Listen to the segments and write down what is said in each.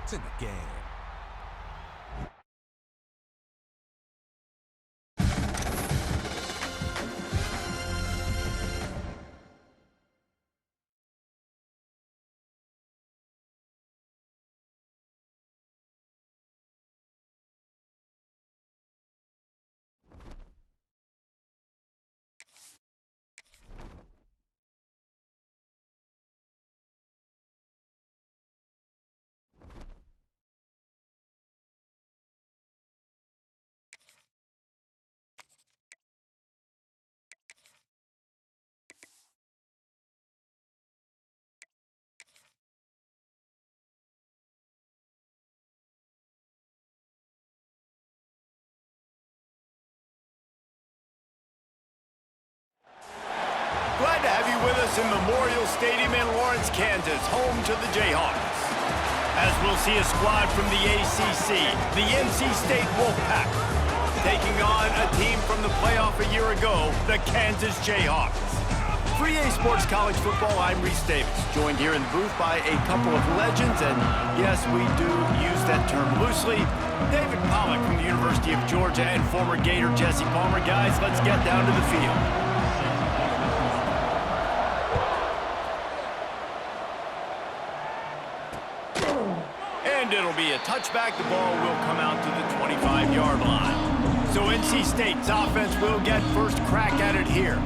to the game. Glad to have you with us in Memorial Stadium in Lawrence, Kansas, home to the Jayhawks. As we'll see a squad from the ACC, the NC State Wolfpack, taking on a team from the playoff a year ago, the Kansas Jayhawks. For EA Sports College Football, I'm Reese Davis, joined here in the booth by a couple of legends, and yes, we do use that term loosely. David Pollack from the University of Georgia and former Gator Jesse Palmer. Guys, let's get down to the field. And it'll be a touchback. The ball will come out to the 25-yard line. So NC State's offense will get first crack at it here.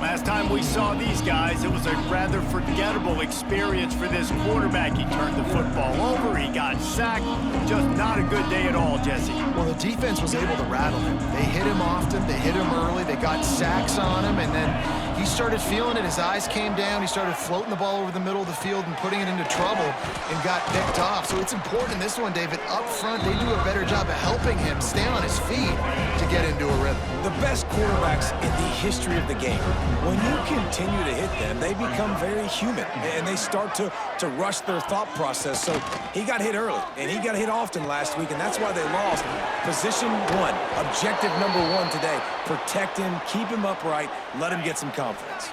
Last time we saw these guys, it was a rather forgettable experience for this quarterback. He turned the football over, he got sacked. Just not a good day at all, Jesse. Well, the defense was able to rattle him. They hit him often, they hit him early, they got sacks on him, and then he started feeling it. His eyes came down, he started floating the ball over the middle of the field and putting it into trouble and got picked off. So it's important in this one, David, up front, they do a better job of helping him stay on his feet to get into a rhythm. The best quarterbacks in the history of the game, when you continue to hit them, they become very human, and they start to rush their thought process. So he got hit early, and he got hit often last week, and that's why they lost. Position one, objective number one today, protect him, keep him upright, let him get some confidence.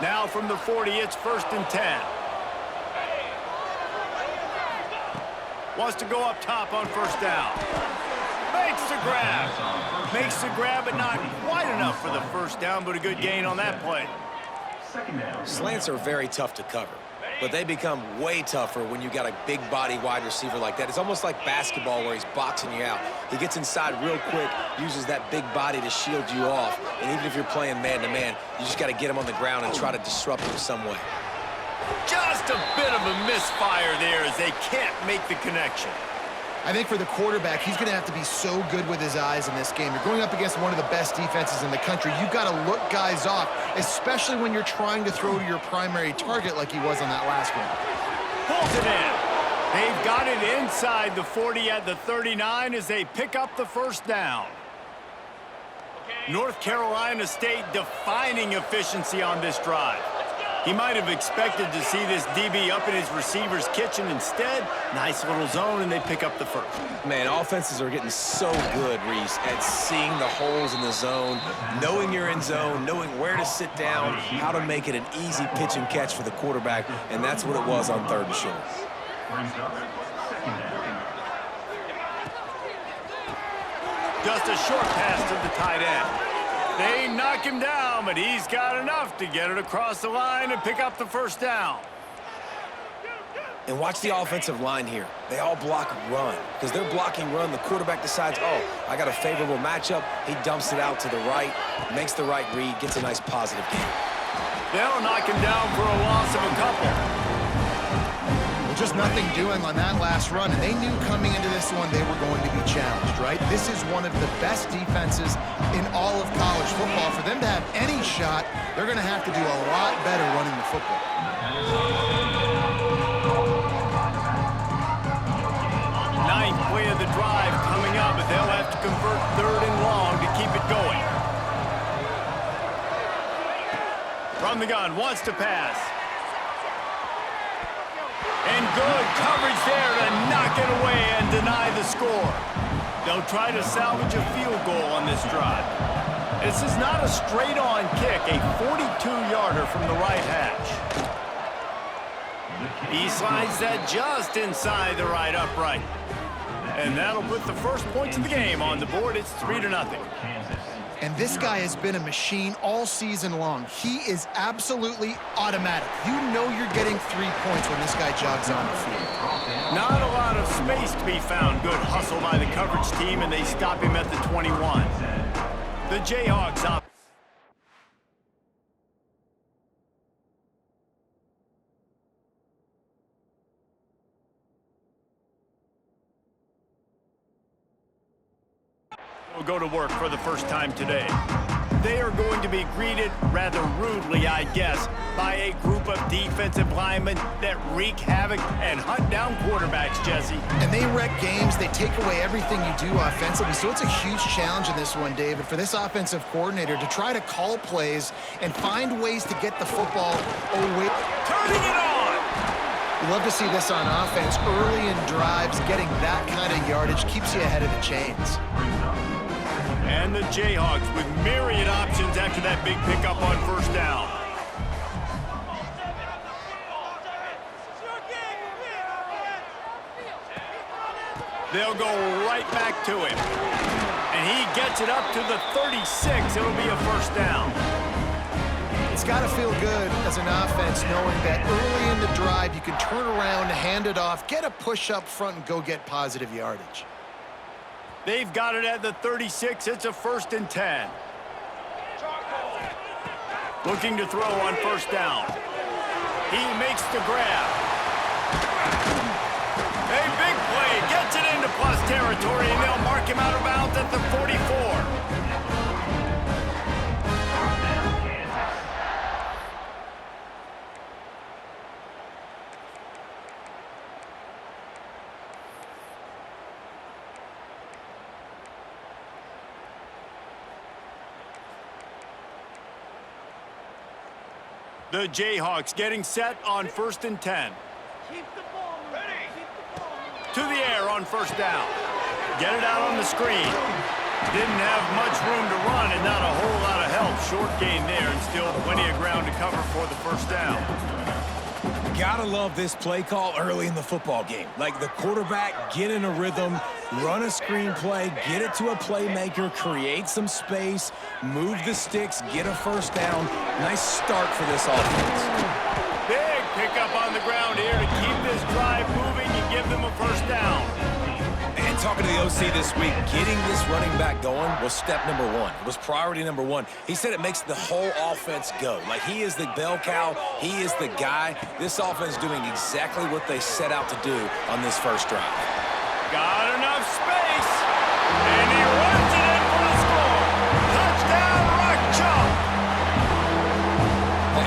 Now from the 40, it's 1st and 10. Wants to go up top on 1st down. Makes the grab. Makes the grab, but not quite enough for the 1st down, but a good gain on that play. Slants are very tough to cover, but they become way tougher when you got a big body wide receiver like that. It's almost like basketball where he's boxing you out. He gets inside real quick, uses that big body to shield you off, and even if you're playing man-to-man, you just got to get him on the ground and try to disrupt him some way. Just a bit of a misfire there as they can't make the connection. I think for the quarterback, he's going to have to be so good with his eyes in this game. You're going up against one of the best defenses in the country. You've got to look guys off, especially when you're trying to throw to your primary target like he was on that last one. Pulls it in. They've got it inside the 40 at the 39 as they pick up the 1st down. North Carolina State defining efficiency on this drive. He might have expected to see this DB up in his receiver's kitchen. Instead, nice little zone, and they pick up the 1st. Man, offenses are getting so good, Reese, at seeing the holes in the zone, knowing you're in zone, knowing where to sit down, how to make it an easy pitch and catch for the quarterback, and that's what it was on 3rd and short. Just a short pass to the tight end. They knock him down, but he's got enough to get it across the line and pick up the 1st down. And watch the offensive line here. They all block run. Because they're blocking run, the quarterback decides, oh, I got a favorable matchup. He dumps it out to the right, makes the right read, gets a nice positive gain. They'll knock him down for a loss of a couple. Just nothing doing on that last run, and they knew coming into this one they were going to be challenged, right? This is one of the best defenses in all of college football. For them to have any shot, they're going to have to do a lot better running the football. Ninth play of the drive coming up, but they'll have to convert 3rd and long to keep it going. From the gun, wants to pass. And good coverage there to knock it away and deny the score. They'll try to salvage a field goal on this drive. This is not a straight-on kick, a 42-yarder from the right hash. He slides that just inside the right upright. And that'll put the first points of the game on the board. It's 3-0. And this guy has been a machine all season long. He is absolutely automatic. You know you're getting 3 points when this guy jogs on the field. Not a lot of space to be found. Good hustle by the coverage team, and they stop him at the 21. The Jayhawks up. Will go to work for the first time today. They are going to be greeted rather rudely, I guess, by a group of defensive linemen that wreak havoc and hunt down quarterbacks, Jesse. And they wreck games. They take away everything you do offensively. So it's a huge challenge in this one, David, for this offensive coordinator to try to call plays and find ways to get the football away. Turning it on! We love to see this on offense. Early in drives, getting that kind of yardage keeps you ahead of the chains. And the Jayhawks with myriad options after that big pickup on first down. They'll go right back to him. And he gets it up to the 36. It'll be a first down. It's got to feel good as an offense knowing that early in the drive you can turn around, hand it off, get a push up front, and go get positive yardage. They've got it at the 36. It's a 1st and 10. Looking to throw on first down. He makes the grab. A big play. Gets it into plus territory, and they'll mark him out of bounds at the 44. The Jayhawks getting set on 1st and 10. Keep the ball moving. To the air on first down. Get it out on the screen. Didn't have much room to run and not a whole lot of help. Short gain there and still plenty of ground to cover for the first down. Gotta love this play call early in the football game. Like the quarterback, get in a rhythm, run a screen play, get it to a playmaker, create some space, move the sticks, get a first down. Nice start for this offense. Big pickup on the ground here to keep this drive moving and give them a first down. And talking to the OC this week, getting this running back going was step number one. It was priority number one. He said it makes the whole offense go. Like he is the bell cow. He is the guy. This offense doing exactly what they set out to do on this first drive. Got enough space. And he runs it in for the score. Touchdown, Rock Chalk.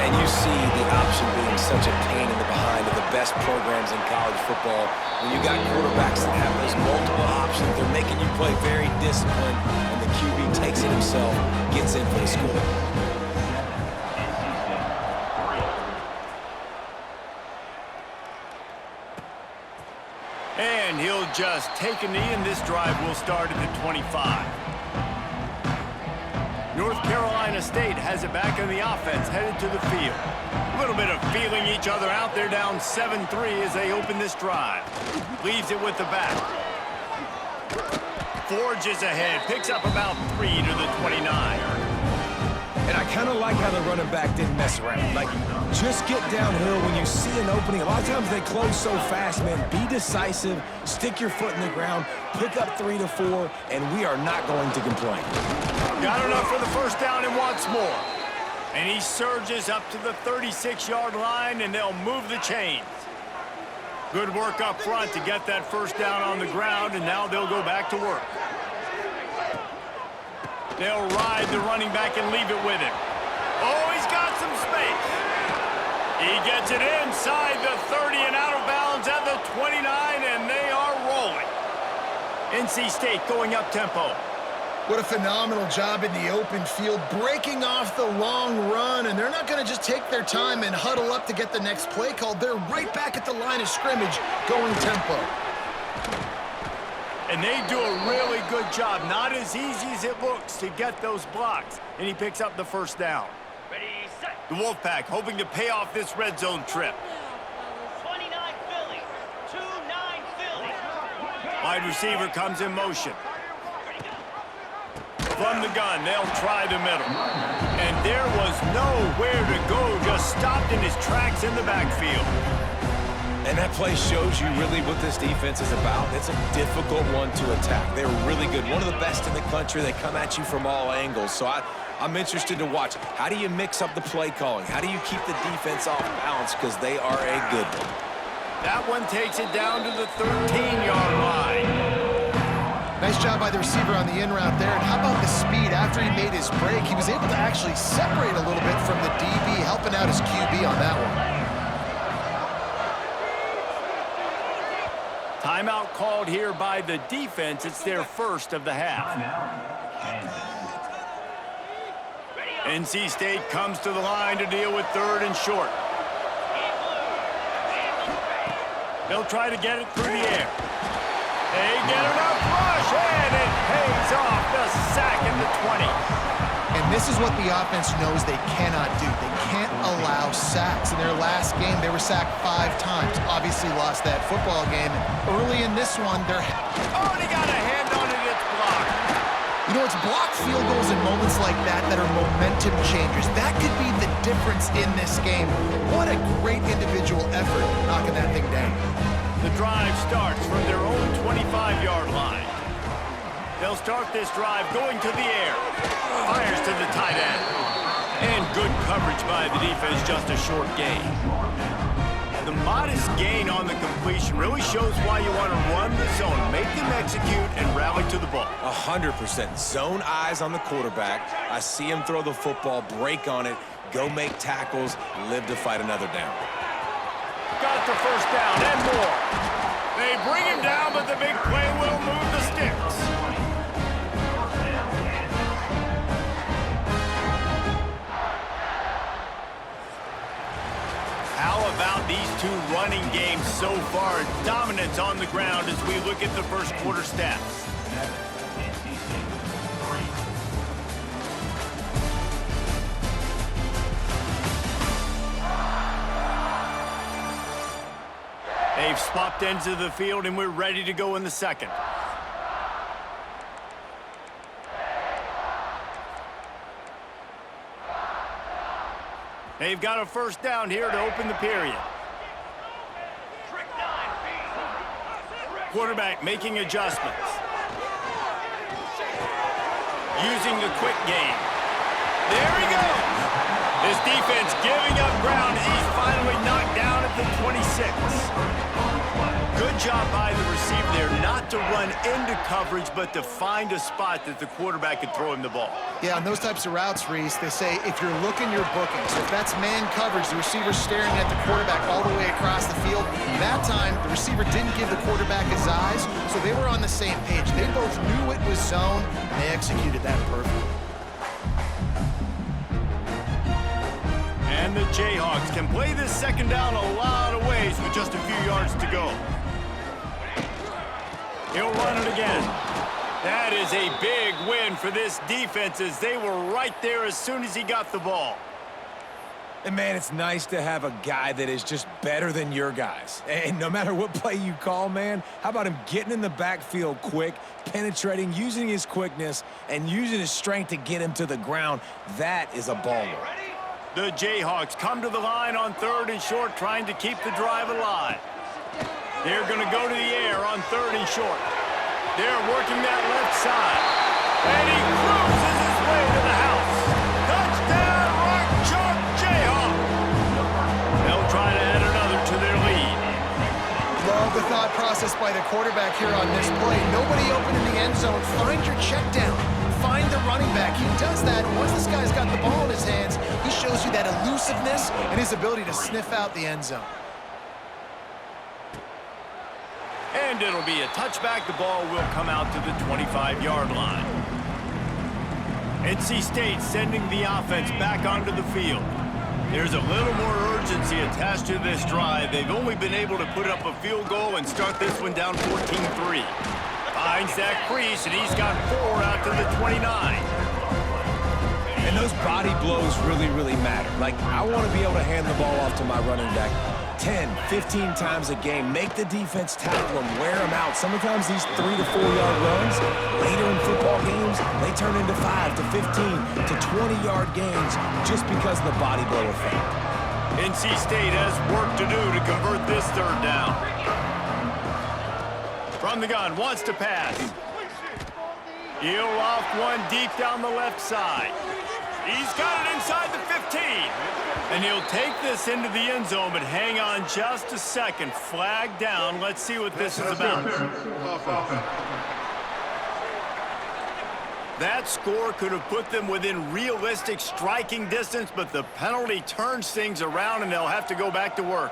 And you see the option being such a pain in the behind of the best programs in college football. When you got quarterbacks that have those multiple options, they're making you play very disciplined, and the QB takes it himself, gets in for the score. And he'll just take a knee, and this drive will start at the 25. North Carolina State has it back on the offense, headed to the field. A little bit of feeling each other out. They're down 7-3 as they open this drive. Leaves it with the back. Forges ahead, picks up about 3 to the 29. And I kind of like how the running back didn't mess around. Like, just get downhill when you see an opening. A lot of times they close so fast, man. Be decisive, stick your foot in the ground, pick up 3 to 4, and we are not going to complain. Got enough for the first down and wants more. And he surges up to the 36-yard line, and they'll move the chains. Good work up front to get that first down on the ground, and now they'll go back to work. They'll ride the running back and leave it with him. Oh, he's got some space. He gets it inside the 30 and out of bounds at the 29, and they are rolling. NC State going up tempo. What a phenomenal job in the open field, breaking off the long run, and they're not going to just take their time and huddle up to get the next play called. They're right back at the line of scrimmage going tempo. And they do a really good job. Not as easy as it looks to get those blocks. And he picks up the first down. Ready, set. The Wolfpack hoping to pay off this red zone trip. Wide receiver comes in motion. From the gun, they'll try the middle. And there was nowhere to go, just stopped in his tracks in the backfield. And that play shows you really what this defense is about. It's a difficult one to attack. They're really good. One of the best in the country. They come at you from all angles. So I'm interested to watch. How do you mix up the play calling? How do you keep the defense off balance? Because they are a good one. That one takes it down to the 13-yard line. Nice job by the receiver on the in route there. And how about the speed? After he made his break, he was able to actually separate a little bit from the DB, helping out his QB on that one. Timeout called here by the defense. It's their first of the half. NC State comes to the line to deal with 3rd and short. They'll try to get it through the air. They get enough rush, and it pays off. The sack in the 20. And this is what the offense knows they cannot do. They can't allow sacks. In their last game, they were sacked 5 times. Obviously lost that football game. Early in this one, they're... Oh, he got a hand on it. It's blocked. You know, it's blocked field goals in moments like that that are momentum changers. That could be the difference in this game. What a great individual effort knocking that thing down. The drive starts from their own 25-yard line. They'll start this drive going to the air. Fires to the tight end. And good coverage by the defense, just a short gain. The modest gain on the completion really shows why you want to run the zone, make them execute, and rally to the ball. 100%. Zone eyes on the quarterback. I see him throw the football, break on it, go make tackles, live to fight another down. Got the first down and more. They bring him down, but the big play will move the sticks. How about these two running games so far? Dominance on the ground as we look at the first quarter stats. They've swapped ends of the field, and we're ready to go in the second. They've got a first down here to open the period. Quarterback making adjustments. Using the quick game. There he goes. This defense giving up ground as he's finally knocked down at the 26. Good job by the receiver there not to run into coverage, but to find a spot that the quarterback could throw him the ball. Yeah, on those types of routes, Reese, they say if you're looking, you're booking. So if that's man coverage, the receiver's staring at the quarterback all the way across the field. That time, the receiver didn't give the quarterback his eyes, so they were on the same page. They both knew it was zone, and they executed that perfectly. And the Jayhawks can play this second down a lot of ways with just a few yards to go. He'll run it again. That is a big win for this defense as they were right there as soon as he got the ball. And, man, it's nice to have a guy that is just better than your guys. And no matter what play you call, man, how about him getting in the backfield quick, penetrating, using his quickness, and using his strength to get him to the ground? That is a baller. The Jayhawks come to the line on 3rd and short, trying to keep the drive alive. They're going to go to the air on 3rd and short. They're working that left side. And he cruises his way to the house. Touchdown, Rock Chalk Jayhawk. They'll try to add another to their lead. Love the thought process by the quarterback here on this play. Nobody open in the end zone. Find your check down. Find the running back. He does that. Once this guy's got the ball in his hands, he shows you that elusiveness and his ability to sniff out the end zone. And it'll be a touchback. The ball will come out to the 25-yard line. NC State sending the offense back onto the field. There's a little more urgency attached to this drive. They've only been able to put up a field goal and start this one down 14-3. Finds that crease, and he's got 4 out to the 29. And Those body blows really, really matter. Like, I want to be able to hand the ball off to my running back 10, 15 times a game. Make the defense tackle them, wear them out. Sometimes these 3 to 4 yard runs, later in football games, they turn into 5 to 15 to 20-yard gains just because of the body blow effect. NC State has work to do to convert this third down. From the gun, wants to pass. He'll off one deep down the left side. He's got it inside the 15. And he'll take this into the end zone, but hang on just a second. Flag down. Let's see what this is about. That score could have put them within realistic striking distance, but the penalty turns things around, and they'll have to go back to work.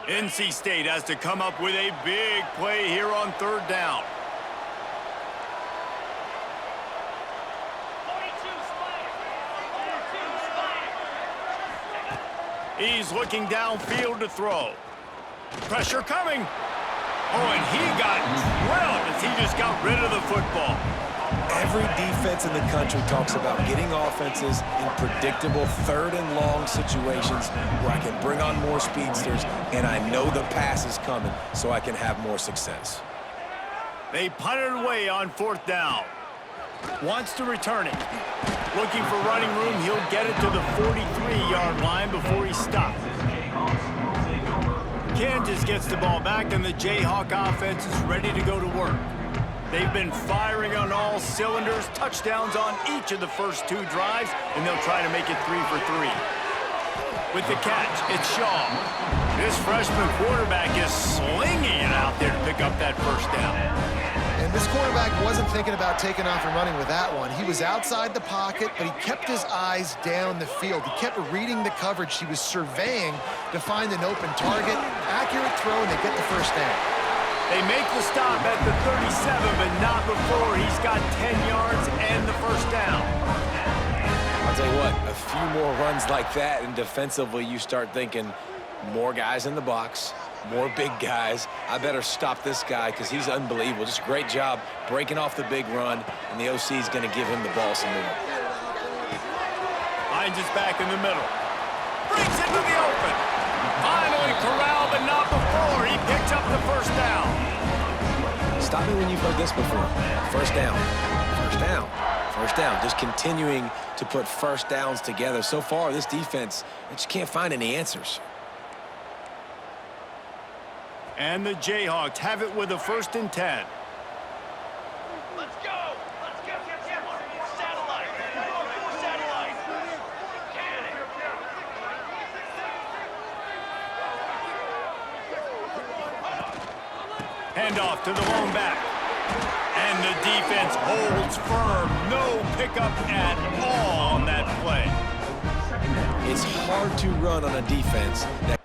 NC State has to come up with a big play here on third down. He's looking downfield to throw. Pressure coming. Oh, and he got drilled as he just got rid of the football. Every defense in the country talks about getting offenses in predictable third and long situations where I can bring on more speedsters and I know the pass is coming so I can have more success. They punted away on fourth down. Wants to return it. Looking for running room, he'll get it to the 43-yard line before he stops. Kansas gets the ball back, and the Jayhawk offense is ready to go to work. They've been firing on all cylinders, touchdowns on each of the first 2 drives, and they'll try to make it 3 for 3. With the catch, it's Shaw. This freshman quarterback is slinging it out there to pick up that first down. And this quarterback wasn't thinking about taking off and running with that one. He was outside the pocket, but he kept his eyes down the field. He kept reading the coverage. He was surveying to find an open target. Accurate throw, and they get the first down. They make the stop at the 37, but not before he's got 10 yards and the first down. I'll tell you what, a few more runs like that, and defensively you start thinking more guys in the box, more big guys. I better stop this guy because he's unbelievable. Just a great job breaking off the big run, and the OC is going to give him the ball some more. Finds his back in the middle. Brings it to the open. Finally corralled, but not before. He picks up the first down. Stop me when you've heard this before. First down. First down. First down. Just continuing to put first downs together. So far, this defense, they just can't find any answers. And the Jayhawks have it with a 1st and 10. Let's go! Let's go! Satellite! Satellite! Handoff to the lone back. And the defense holds firm. No pickup at all on that play. It's hard to run on a defense that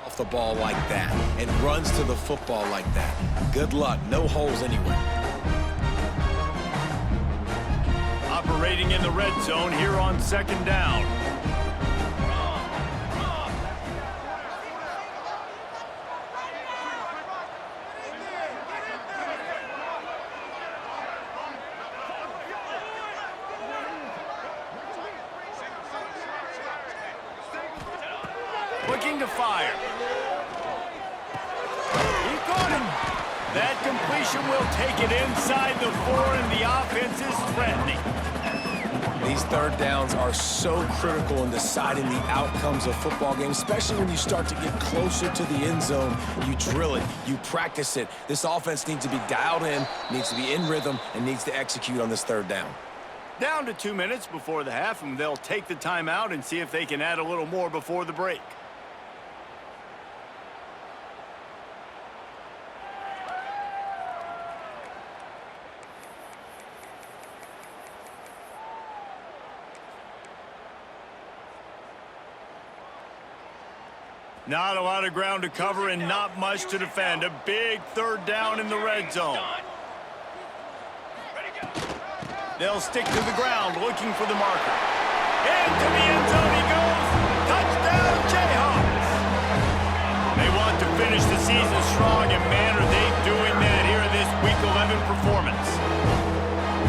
off the ball like that and runs to the football like that. Good luck. No holes anywhere. Operating in the red zone here on 2nd down. Looking to fire. He caught him. That completion will take it inside the 4, and the offense is threatening. These third downs are so critical in deciding the outcomes of football games, especially when you start to get closer to the end zone. You drill it, you practice it. This offense needs to be dialed in, needs to be in rhythm, and needs to execute on this third down. Down to 2 minutes before the half, and they'll take the timeout and see if they can add a little more before the break. Not a lot of ground to cover and not much to defend. A big 3rd down in the red zone. They'll stick to the ground, looking for the marker. Into the end zone he goes. Touchdown, Jayhawks. They want to finish the season strong, and man, are they doing that here in this Week 11 performance.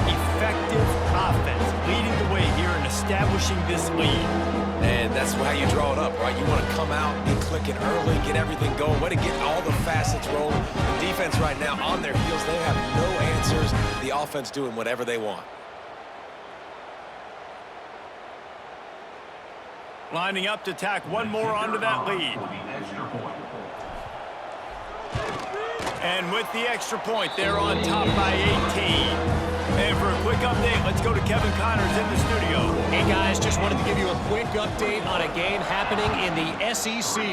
Effective offense leading the way here in establishing this lead. And that's how you draw it up, right? You want to come out, get clicking early, get everything going, way to get all the facets rolling. The defense right now on their heels, they have no answers. The offense doing whatever they want. Lining up to tack one more onto that lead. And with the extra point, they're on top by 18. And for a quick update, let's go to Kevin Connors in the studio. Hey guys, just wanted to give you a quick update on a game happening in the SEC.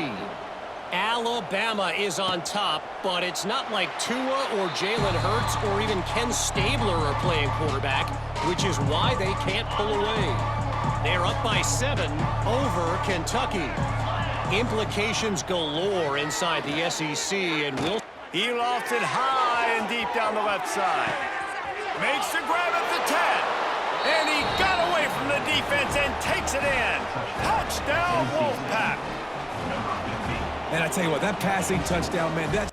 Alabama is on top, but it's not like Tua or Jalen Hurts or even Ken Stabler are playing quarterback, which is why they can't pull away. They're up by 7 over Kentucky. Implications galore inside the SEC, and He lofts it high and deep down the left side. Makes the grab at the 10. And he got away from the defense and takes it in. Touchdown, Wolfpack. And I tell you what, that passing touchdown, man, that's...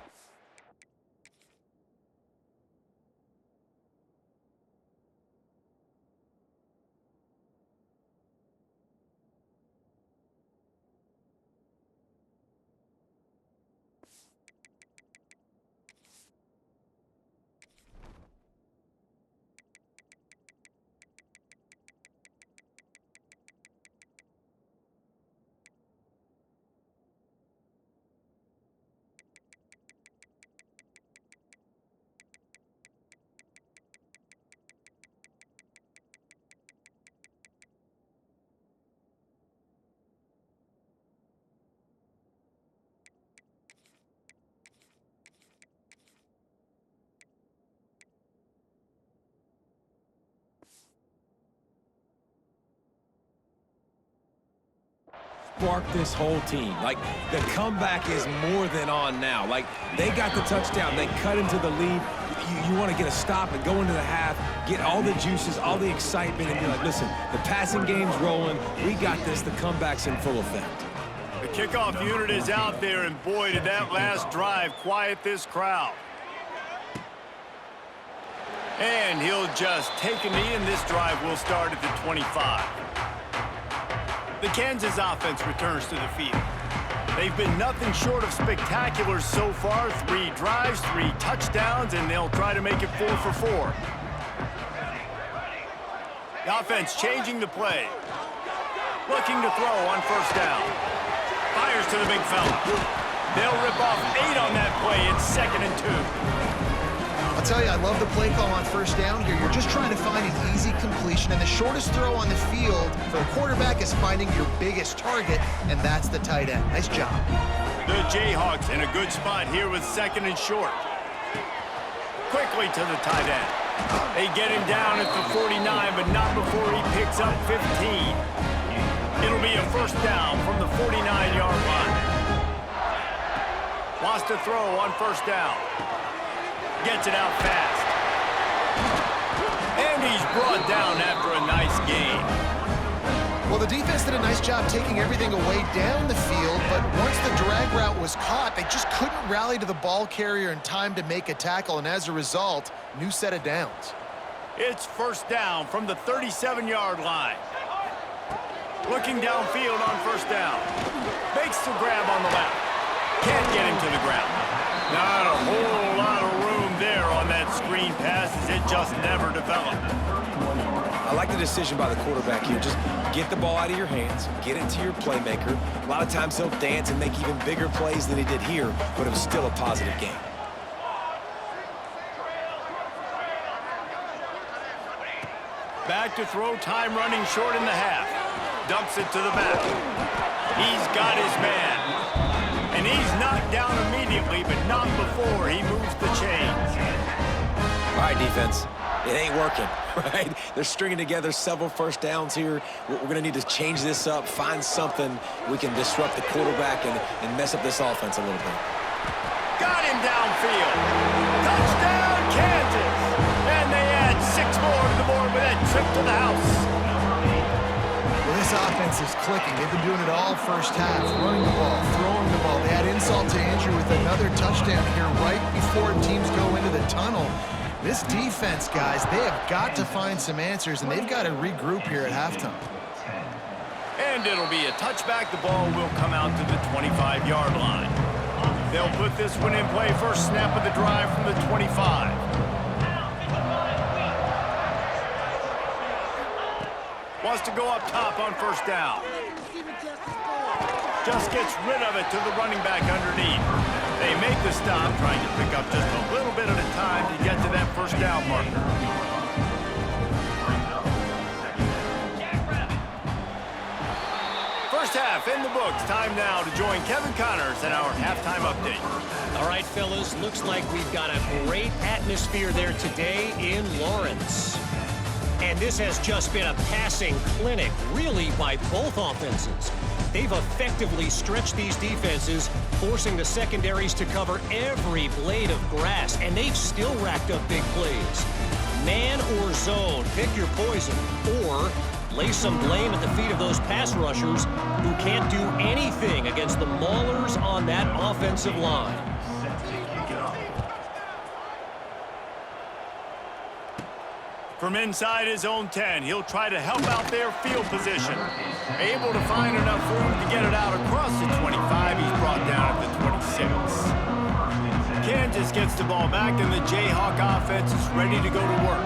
sparked this whole team. Like, the comeback is more than on now. Like, they got the touchdown. They cut into the lead. You want to get a stop and go into the half, get all the juices, all the excitement, and be like, listen, the passing game's rolling. We got this. The comeback's in full effect. The kickoff unit is out there, and boy, did that last drive quiet this crowd. And he'll just take a knee, and this drive will start at the 25. The Kansas offense returns to the field. They've been nothing short of spectacular so far. 3 drives, 3 touchdowns, and they'll try to make it 4 for 4. The offense changing the play. Looking to throw on first down. Fires to the big fella. They'll rip off 8 on that play. It's 2nd and 2. I'll tell you, I love the play call on first down here. You're just trying to find an easy completion, and the shortest throw on the field for a quarterback is finding your biggest target, and that's the tight end. Nice job. The Jayhawks in a good spot here with 2nd and short. Quickly to the tight end. They get him down at the 49, but not before he picks up 15. It'll be a first down from the 49-yard line. Wants to throw on first down. Gets it out fast. And he's brought down after a nice gain. Well, the defense did a nice job taking everything away down the field, but once the drag route was caught, they just couldn't rally to the ball carrier in time to make a tackle, and as a result, new set of downs. It's first down from the 37-yard line. Looking downfield on first down. Makes the grab on the left. Can't get him to the ground. Not a whole lot of room there on that screen pass, as it just never developed. I like the decision by the quarterback here. Just get the ball out of your hands, get it to your playmaker. A lot of times he'll dance and make even bigger plays than he did here, but it was still a positive game. Back to throw, time running short in the half. Dumps it to the back. He's got his man. And he's knocked down immediately, but not before he moves the chains. All right, defense. It ain't working, right? They're stringing together several first downs here. We're going to need to change this up, find something we can disrupt the quarterback and mess up this offense a little bit. Got him downfield. Touchdown, Kansas. And they add 6 more to the board with that trip to the house. Well, this offense is clicking. They've been doing it all first half, running the ball, throwing the ball. They had insult to injury with another touchdown here right before teams go into the tunnel. This defense, guys, they have got to find some answers, and they've got to regroup here at halftime. And it'll be a touchback. The ball will come out to the 25-yard line. They'll put this one in play. First snap of the drive from the 25. Wants to go up top on first down. Just gets rid of it to the running back underneath. They make the stop, trying to pick up just a little bit at a time to get to that first down marker. First half in the books. Time now to join Kevin Connors in our halftime update. All right, fellas, looks like we've got a great atmosphere there today in Lawrence. And this has just been a passing clinic, really, by both offenses. They've effectively stretched these defenses, forcing the secondaries to cover every blade of grass, and they've still racked up big plays. Man or zone, pick your poison, or lay some blame at the feet of those pass rushers who can't do anything against the maulers on that offensive line. From inside his own 10, he'll try to help out their field position. Able to find enough room to get it out across the 25. He's brought down at the 26. Kansas gets the ball back, and the Jayhawk offense is ready to go to work.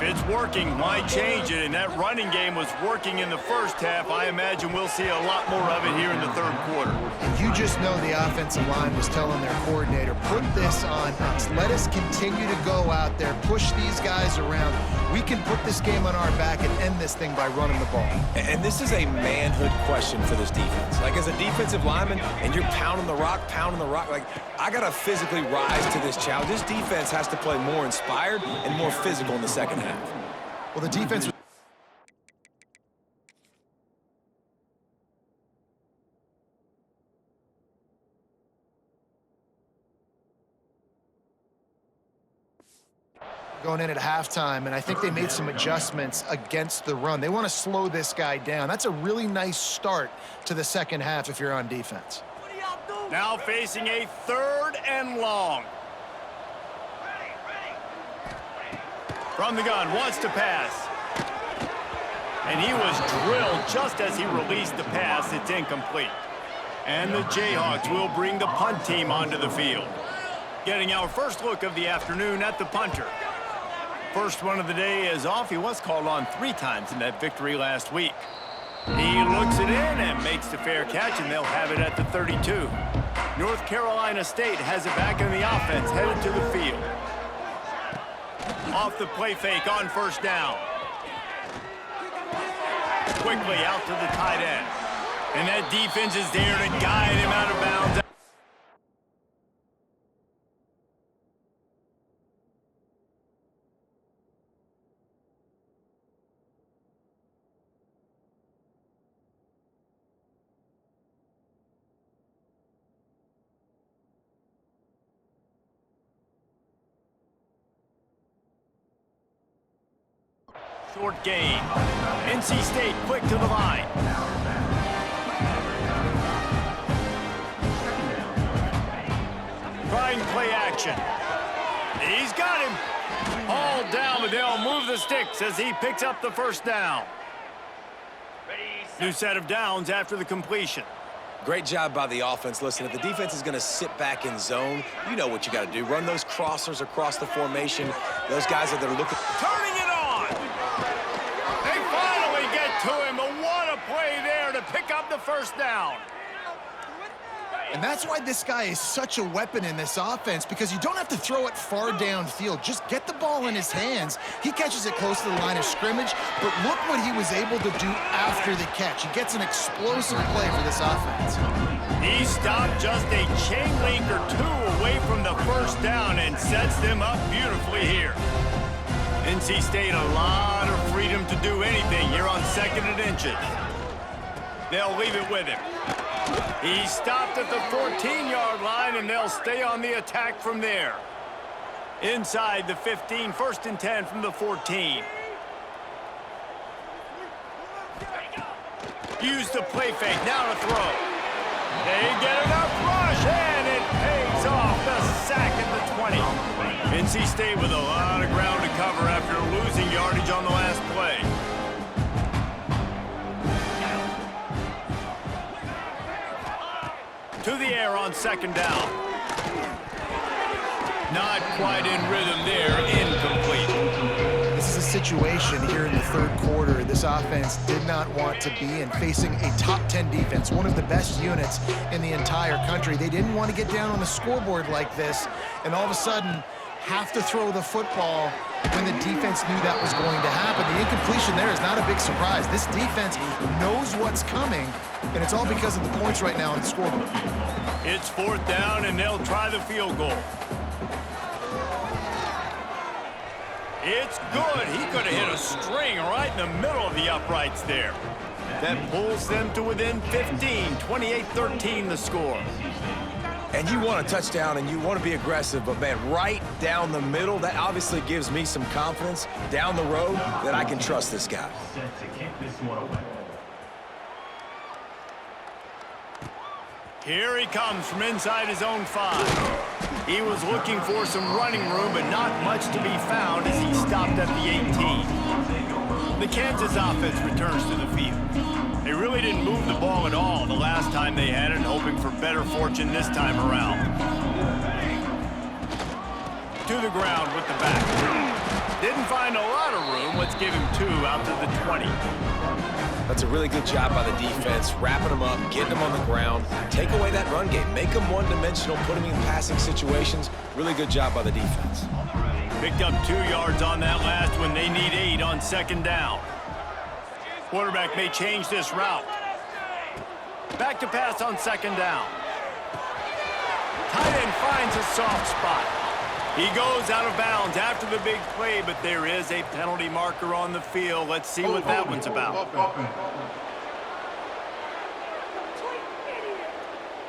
If it's working, why change it? And that running game was working in the first half. I imagine we'll see a lot more of it here in the third quarter. You just know the offensive line was telling their coordinator, put this on us. Let us continue to go out there, push these guys around. We can put this game on our back and end this thing by running the ball. And this is a manhood question for this defense. Like, as a defensive lineman, and you're pounding the rock, like, I got to physically rise to this challenge. This defense has to play more inspired and more physical in the second half. Well, the defense... going in at halftime, and I think they made some adjustments against the run. They want to slow this guy down. That's a really nice start to the second half if you're on defense. Now facing a 3rd and long. From the gun, wants to pass. And he was drilled just as he released the pass. It's incomplete. And the Jayhawks will bring the punt team onto the field. Getting our first look of the afternoon at the punter. First one of the day is off. He was called on 3 times in that victory last week. He looks it in and makes the fair catch, and they'll have it at the 32. North Carolina State has it back in the offense, headed to the field. Off the play fake on first down. Quickly out to the tight end. And that defense is there to guide him out of bounds. Short gain. NC State quick to the line. Trying play action. He's got him. All down, but they'll move the sticks as he picks up the first down. New set of downs after the completion. Great job by the offense. Listen, if the defense is going to sit back in zone, you know what you got to do. Run those crossers across the formation. Those guys that are looking... Turning it on! They finally get to him, but what a play there to pick up the first down. And that's why this guy is such a weapon in this offense, because you don't have to throw it far downfield. Just get the ball in his hands. He catches it close to the line of scrimmage, but look what he was able to do after the catch. He gets an explosive play for this offense. He stopped just a chain link or 2 away from the first down and sets them up beautifully here. NC State a lot of freedom to do anything here on 2nd and inches. They'll leave it with him. He stopped at the 14-yard line, and they'll stay on the attack from there. Inside the 15, 1st and 10 from the 14. Use the play fake, now to throw. They get enough rush, and it pays off. The sack at the 20. NC State with a lot of ground to cover after losing yardage on the last play. To the air on second down. Not quite in rhythm there, incomplete. This is a situation here in the third quarter this offense did not want to be in, facing a top 10 defense, one of the best units in the entire country. They didn't want to get down on the scoreboard like this, and all of a sudden have to throw the football when the defense knew that was going to happen. The incompletion there is not a big surprise. This defense knows what's coming, and it's all because of the points right now on the scoreboard. It's fourth down, and they'll try the field goal. It's good. He could have hit a string right in the middle of the uprights there. That pulls them to within 15, 28-13 the score. And you want a touchdown and you want to be aggressive, but man, right down the middle, that obviously gives me some confidence down the road that I can trust this guy. Here he comes from inside his own 5. He was looking for some running room, but not much to be found as he stopped at the 18. The Kansas offense returns to the field. They really didn't move the ball at all the last time they had it, hoping for better fortune this time around. To the ground with the back. Didn't find a lot of room. Let's give him 2 out to the 20. That's a really good job by the defense, wrapping them up, getting them on the ground. Take away that run game. Make them one-dimensional, put them in passing situations. Really good job by the defense. Picked up 2 yards on that last one. They need 8 on second down. Quarterback may change this route. Back to pass on second down. Tight end finds a soft spot. He goes out of bounds after the big play, but there is a penalty marker on the field. Let's see what that one's about.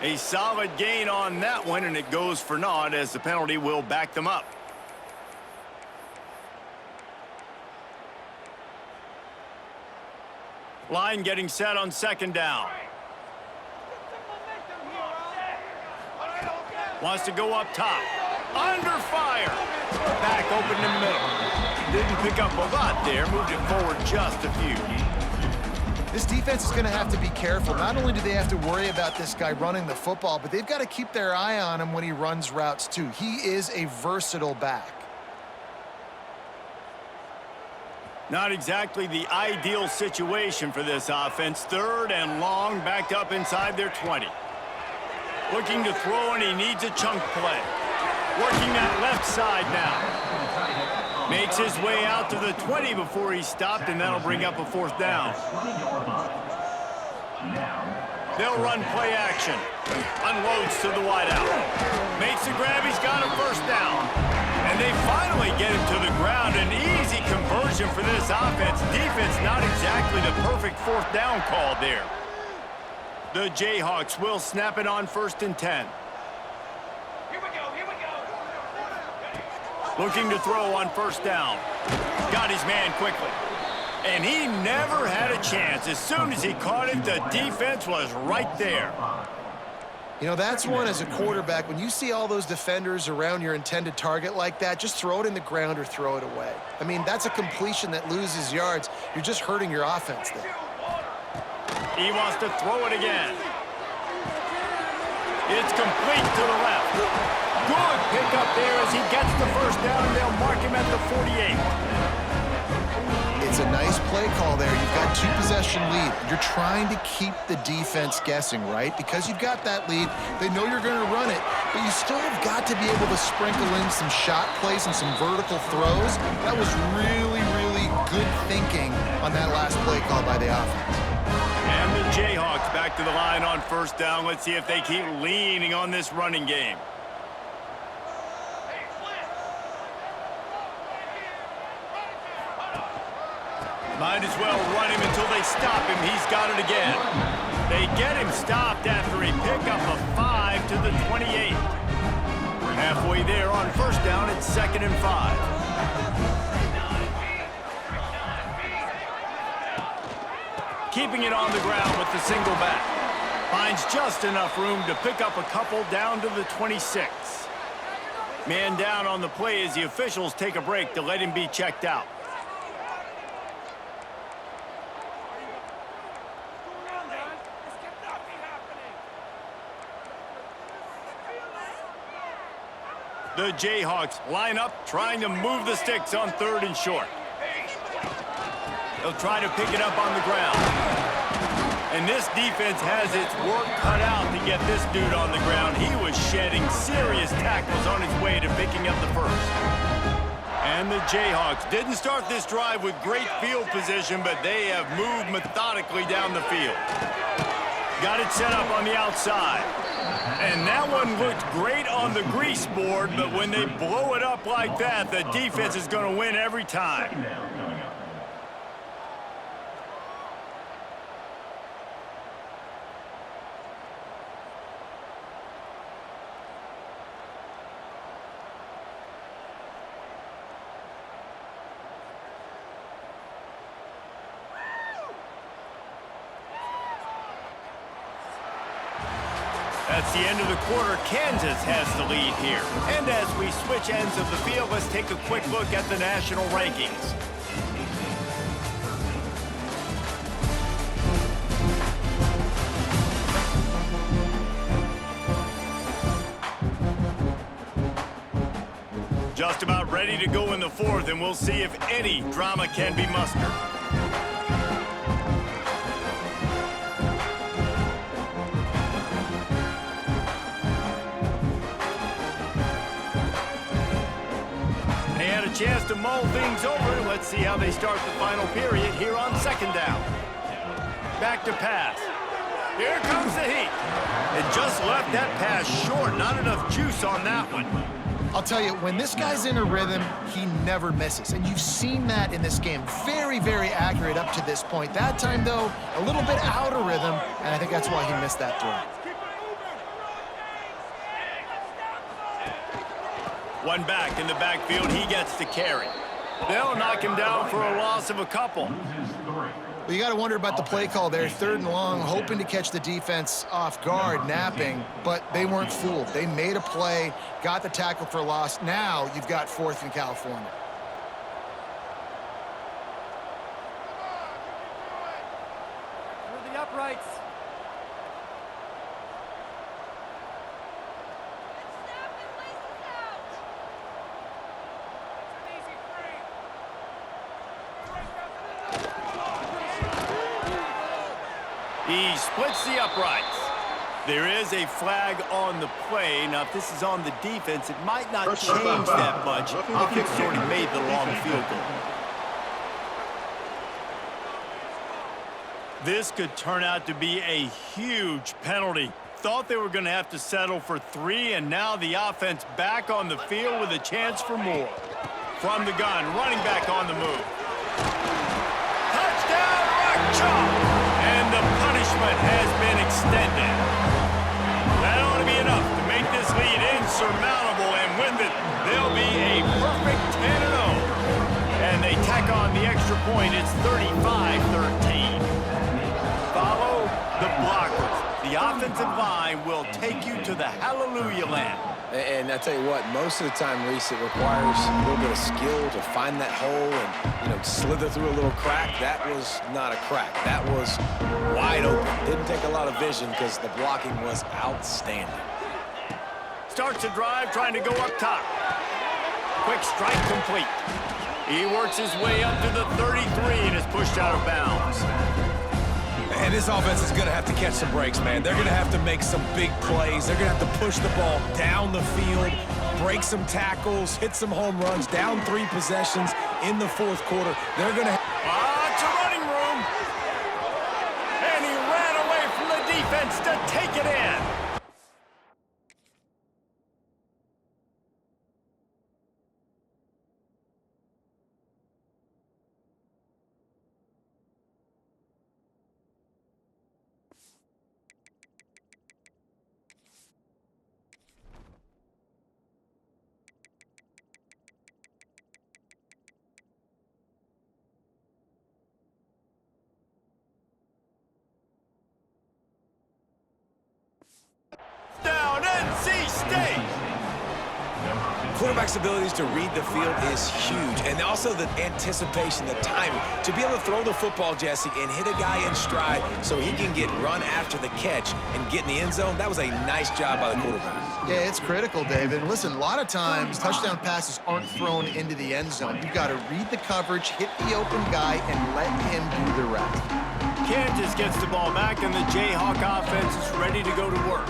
A solid gain on that one, and it goes for naught as the penalty will back them up. Line getting set on second down. Wants to go up top. Under fire. Back open in the middle. Didn't pick up a lot there. Moved it forward just a few. This defense is going to have to be careful. Not only do they have to worry about this guy running the football, but they've got to keep their eye on him when he runs routes too. He is a versatile back. Not exactly the ideal situation for this offense. Third and long, backed up inside their 20. Looking to throw, and he needs a chunk play. Working that left side now. Makes his way out to the 20 before he stopped, and that'll bring up a fourth down. They'll run play action. Unloads to the wideout. Makes the grab, he's got a first down. And they finally get him to the ground. An easy conversion for this offense. Defense not exactly the perfect fourth down call there. The Jayhawks will snap it on 1st and 10. Looking to throw on first down. Got his man quickly. And he never had a chance. As soon as he caught it, the defense was right there. You know, that's one as a quarterback. When you see all those defenders around your intended target like that, just throw it in the ground or throw it away. I mean, that's a completion that loses yards. You're just hurting your offense there. He wants to throw it again. It's complete to the left. Good pickup there as he gets the first down, and they'll mark him at the 48. It's a nice play call there. You've got 2-possession lead. You're trying to keep the defense guessing, right? Because you've got that lead, they know you're going to run it, but you still have got to be able to sprinkle in some shot plays and some vertical throws. That was really, really good thinking on that last play call by the offense. And the Jayhawks back to the line on first down. Let's see if they keep leaning on this running game. Might as well run him until they stop him. He's got it again. They get him stopped after a pickup of 5 to the 28. Halfway there on first down, it's 2nd and 5. keeping it on the ground with the single back. Finds just enough room to pick up a couple down to the 26. Man down on the play as the officials take a break to let him be checked out. The Jayhawks line up, trying to move the sticks on 3rd and short. They'll try to pick it up on the ground. And this defense has its work cut out to get this dude on the ground. He was shedding serious tackles on his way to picking up the first. And the Jayhawks didn't start this drive with great field position, but they have moved methodically down the field. Got it set up on the outside. And that one looked great on the grease board, but when they blow it up like that, the defense is going to win every time. That's the end of the quarter. Kansas has the lead here. And as we switch ends of the field, let's take a quick look at the national rankings. Just about ready to go in the 4th, and we'll see if any drama can be mustered. Chance to mull things over. Let's see how they start the final period here on 2nd down. Back to pass. Here comes the heat. It just left that pass short. Not enough juice on that one. I'll tell you, when this guy's in a rhythm, he never misses. And you've seen that in this game. Very, very accurate up to this point. That time, though, a little bit out of rhythm, and I think that's why he missed that throw. One back in the backfield, he gets to carry. They'll knock him down for a loss of a couple. Well, you got to wonder about the play call there. 3rd and long, hoping to catch the defense off guard, napping, but they weren't fooled. They made a play, got the tackle for a loss. Now you've got 4th in California. Through the uprights. He splits the uprights. There is a flag on the play. Now, if this is on the defense, it might not change that much if it's already made the long field goal. This could turn out to be a huge penalty. Thought they were going to have to settle for 3, and now the offense back on the field with a chance for more. From the gun, running back on the move. Touchdown, Rock Chalk! And the punishment has been extended. That ought to be enough to make this lead insurmountable, and with it, they'll be a perfect 10-0. And they tack on the extra point. It's 35-13. Follow the blockers. The offensive line will take you to the hallelujah land. And I tell you what, most of the time, Reese, it requires a little bit of skill to find that hole and, slither through a little crack. That was not a crack. That was wide open. Didn't take a lot of vision because the blocking was outstanding. Starts a drive trying to go up top. Quick strike complete. He works his way up to the 33 and is pushed out of bounds. And this offense is going to have to catch some breaks, man. They're going to have to make some big plays. They're going to have to push the ball down the field, break some tackles, hit some home runs, down 3 possessions in the 4th quarter. They're going to... It's a running room. And he ran away from the defense to take it in. quarterback's abilities to read the field is huge, and also the anticipation, the timing. To be able to throw the football, Jesse, and hit a guy in stride so he can get run after the catch and get in the end zone, that was a nice job by the quarterback. Yeah, it's critical, David. Listen, a lot of times touchdown passes aren't thrown into the end zone. You've got to read the coverage, hit the open guy, and let him do the rest. Kansas gets the ball back, and the Jayhawk offense is ready to go to work.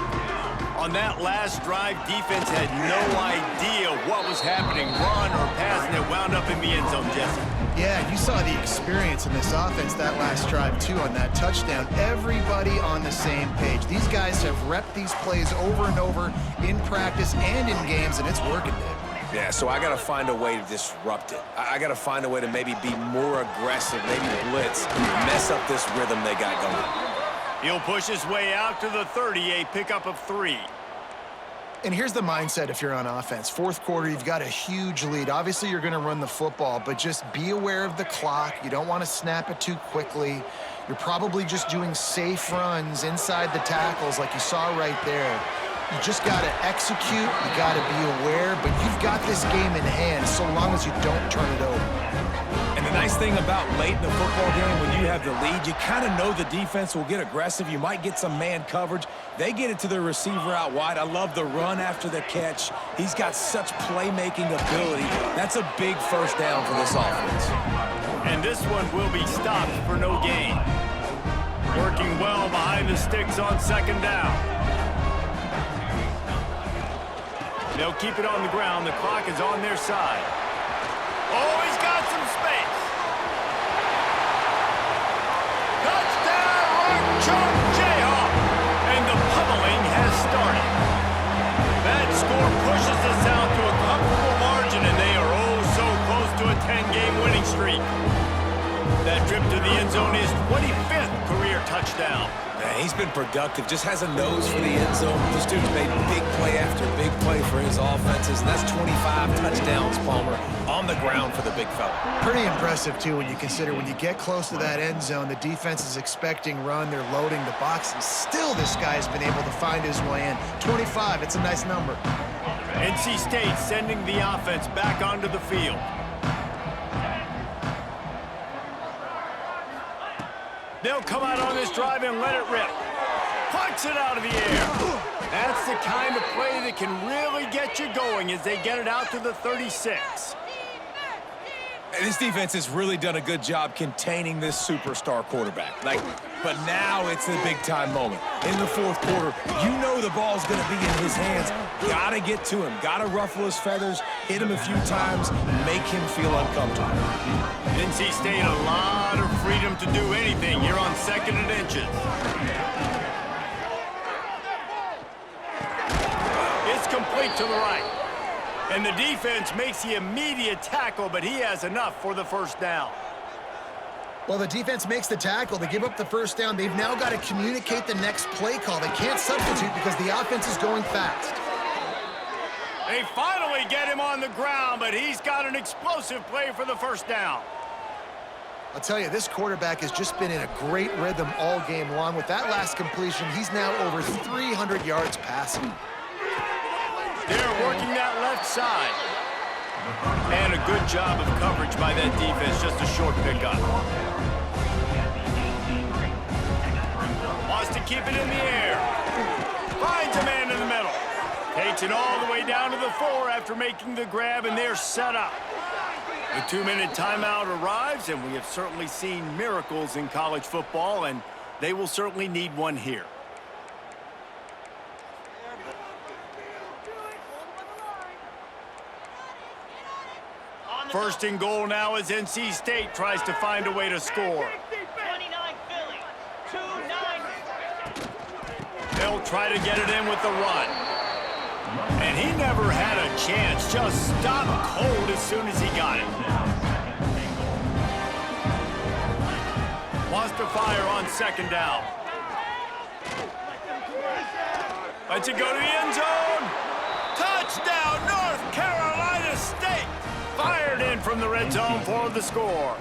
On that last drive, defense had no idea what was happening, run or pass, and it wound up in the end zone, Jesse. Yeah, you saw the experience in this offense that last drive, too, on that touchdown. Everybody on the same page. These guys have repped these plays over and over in practice and in games, and it's working, Dave. Yeah, so I got to find a way to disrupt it. I got to find a way to maybe be more aggressive, maybe blitz, mess up this rhythm they got going. He'll push his way out to the 30, a pickup of 3. And here's the mindset if you're on offense. Fourth quarter, you've got a huge lead. Obviously, you're going to run the football, but just be aware of the clock. You don't want to snap it too quickly. You're probably just doing safe runs inside the tackles like you saw right there. You just got to execute. You got to be aware, but you've got this game in hand so long as you don't turn it over. And the nice thing about late in the football game, when you have the lead, you kind of know the defense will get aggressive. You might get some man coverage. They get it to their receiver out wide. I love the run after the catch. He's got such playmaking ability. That's a big first down for this offense. And this one will be stopped for no gain. Working well behind the sticks on second down. They'll keep it on the ground. The clock is on their side. Oh, he's got some space. Touchdown, Rock Chalk Jayhawk. And the pummeling has started. That score pushes us out to a comfortable margin, and they are oh so close to a 10-game winning streak. That trip to the end zone is 25th career touchdown. Man, he's been productive, just has a nose for the end zone. This dude's made big play after big play for his offenses, and that's 25 touchdowns, Palmer, on the ground for the big fella. Pretty impressive, too, when you consider when you get close to that end zone, the defense is expecting run, they're loading the box, and still this guy's been able to find his way in. 25, it's a nice number. NC State sending the offense back onto the field. They'll come out on this drive and let it rip. Punch it out of the air. That's the kind of play that can really get you going as they get it out to the 36. And this defense has really done a good job containing this superstar quarterback. But now it's the big-time moment. In the fourth quarter, you know the ball's going to be in his hands. Got to get to him. Got to ruffle his feathers, hit him a few times, make him feel uncomfortable. NC State a lot of freedom to do anything. You're on second and inches. It's complete to the right. And the defense makes the immediate tackle, but he has enough for the first down. Well, the defense makes the tackle. They give up the first down. They've now got to communicate the next play call. They can't substitute because the offense is going fast. They finally get him on the ground, but he's got an explosive play for the first down. I'll tell you, this quarterback has just been in a great rhythm all game long. With that last completion, he's now over 300 yards passing. They're working that left side. And a good job of coverage by that defense, just a short pickup. Wants to keep it in the air. Finds a man in the middle. Takes it all the way down to the 4 after making the grab, and they're set up. The 2-minute timeout arrives, and we have certainly seen miracles in college football, and they will certainly need one here. First and goal now as NC State tries to find a way to score. 29 Philly, 2-9. They'll try to get it in with the run. And he never had a chance, just stopped cold as soon as he got it. Wants to fire on second down. Lets it go to the end zone. Touchdown, North Carolina State. Fired in from the red zone for the score.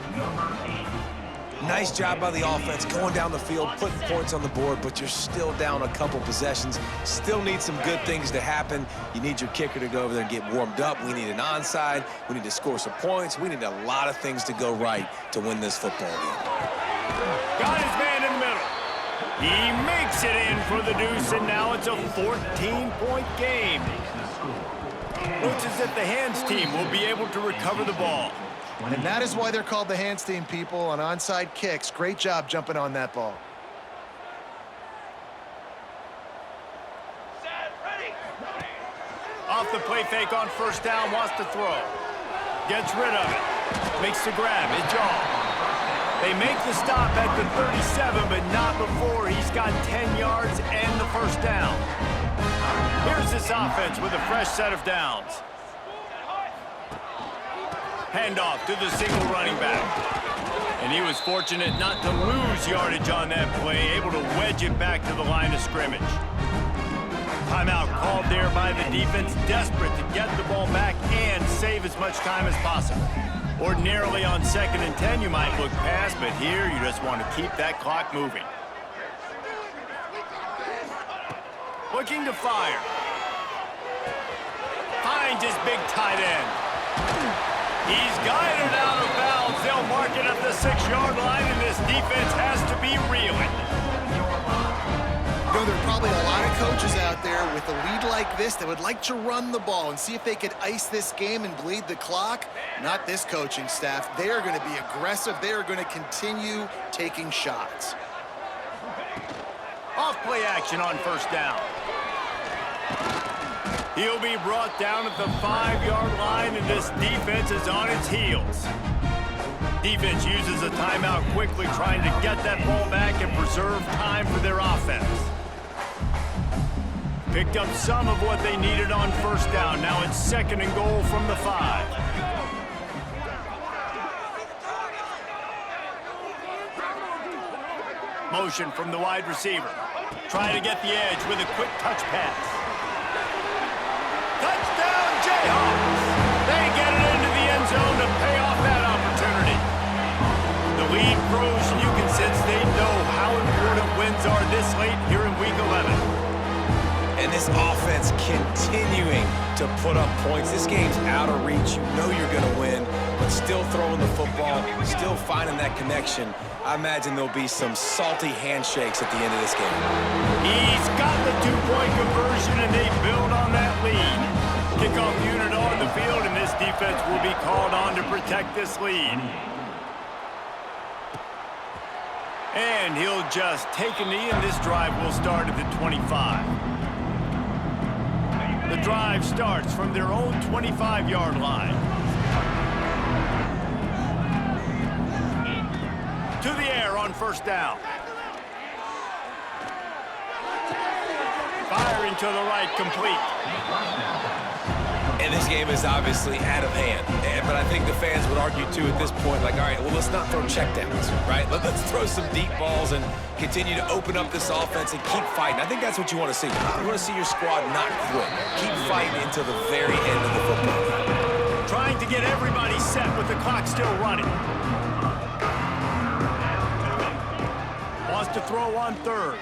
Nice job by the offense, going down the field, putting points on the board, but you're still down a couple possessions. Still need some good things to happen. You need your kicker to go over there and get warmed up. We need an onside. We need to score some points. We need a lot of things to go right to win this football game. Got his man in the middle. He makes it in for the deuce, and now it's a 14-point game. Looks as if the hands team will be able to recover the ball. And that is why they're called the hands team, people, on onside kicks. Great job jumping on that ball. Set, ready. Off the play fake on first down, wants to throw. Gets rid of it. Makes the grab. It's all. They make the stop at the 37, but not before he's got 10 yards and the first down. Here's this offense with a fresh set of downs. Handoff to the single running back. And he was fortunate not to lose yardage on that play, able to wedge it back to the line of scrimmage. Timeout called there by the defense, desperate to get the ball back and save as much time as possible. Ordinarily on 2nd and 10, you might look past, but here you just want to keep that clock moving. Looking to fire. Finds his big tight end. He's guided out of bounds. They'll mark it at the 6-yard line, and this defense has to be reeling. You know, there are probably a lot of coaches out there with a lead like this that would like to run the ball and see if they could ice this game and bleed the clock. Not this coaching staff. They are going to be aggressive. They are going to continue taking shots. Off play action on first down. He'll be brought down at the 5-yard line, and this defense is on its heels. Defense uses a timeout quickly, trying to get that ball back and preserve time for their offense. Picked up some of what they needed on first down. Now it's 2nd and goal from the 5. Motion from the wide receiver. Trying to get the edge with a quick touch pass. Touchdown, Jayhawks! They get it into the end zone to pay off that opportunity. The lead grows, and you can sense they know how important wins are this late here in Week 11. And this offense continuing to put up points. This game's out of reach. You know you're going to win, but still throwing the football, still finding that connection. I imagine there'll be some salty handshakes at the end of this game. He's got the 2-point conversion, and they build on that lead. Kickoff unit on the field, and this defense will be called on to protect this lead. And he'll just take a knee, and this drive will start at the 25. The drive starts from their own 25-yard line. To the air on first down. Firing to the right, complete. And this game is obviously out of hand. But I think the fans would argue, too, at this point, like, all right, well, let's not throw checkdowns, right? Let's throw some deep balls and continue to open up this offense and keep fighting. I think that's what you want to see. You want to see your squad not quit. Keep fighting until the very end of the football game. Trying to get everybody set with the clock still running. Wants to throw on 3rd.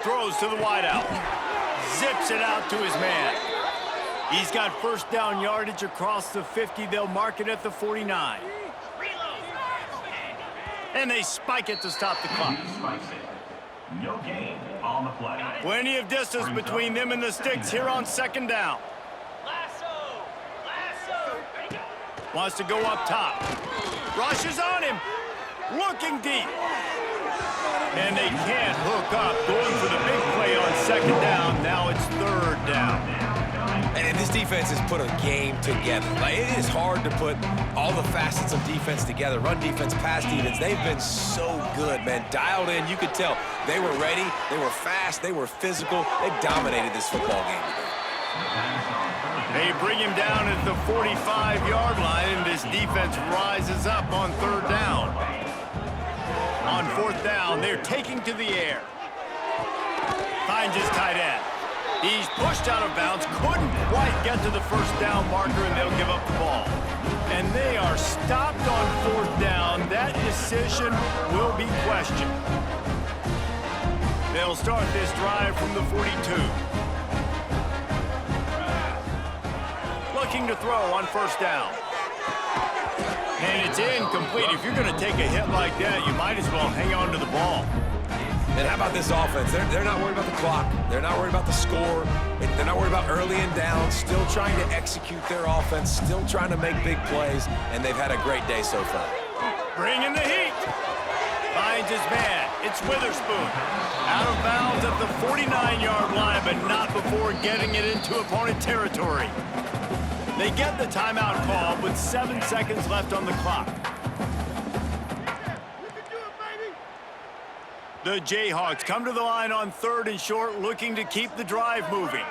Throws to the wideout. Zips it out to his man. He's got first down yardage across the 50. They'll mark it at the 49. And they spike it to stop the clock. No gain on the play. Plenty of distance between them and the sticks here on 2nd down. Lasso! Lasso! Wants to go up top. Rushes on him. Looking deep. And they can't hook up. Going for the big play on 2nd down. Now it's 3rd down. And this defense has put a game together. Like, it is hard to put all the facets of defense together. Run defense, pass defense. They've been so good, man. Dialed in. You could tell they were ready. They were fast. They were physical. They dominated this football game today. They bring him down at the 45-yard line, and this defense rises up on 3rd down. On 4th down, they're taking to the air. Finds his tight end. He's pushed out of bounds, couldn't quite get to the first down marker, and they'll give up the ball. And they are stopped on 4th down. That decision will be questioned. They'll start this drive from the 42. Looking to throw on 1st down. And it's incomplete. If you're going to take a hit like that, you might as well hang on to the ball. And how about this offense? They're not worried about the clock. They're not worried about the score. They're not worried about early and down. Still trying to execute their offense. Still trying to make big plays. And they've had a great day so far. Bringing the heat. Finds his man. It's Witherspoon. Out of bounds at the 49-yard line, but not before getting it into opponent territory. They get the timeout call with 7 seconds left on the clock. The Jayhawks come to the line on 3rd and short, looking to keep the drive moving.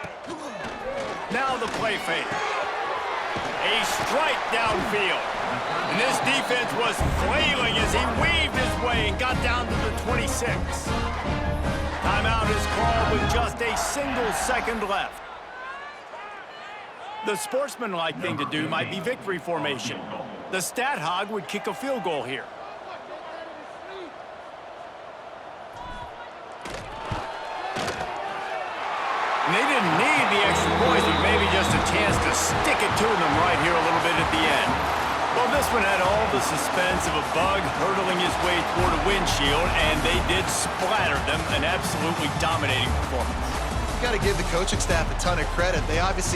Now the play fake. A strike downfield. And this defense was flailing as he weaved his way and got down to the 26. Timeout is called with just a single second left. The sportsmanlike thing to do might be victory formation. The stat hog would kick a field goal here. And they didn't need the extra points, but maybe just a chance to stick it to them right here a little bit at the end. Well, this one had all the suspense of a bug hurtling his way toward a windshield, and they did splatter them. An absolutely dominating performance. Got to give the coaching staff a ton of credit. They obviously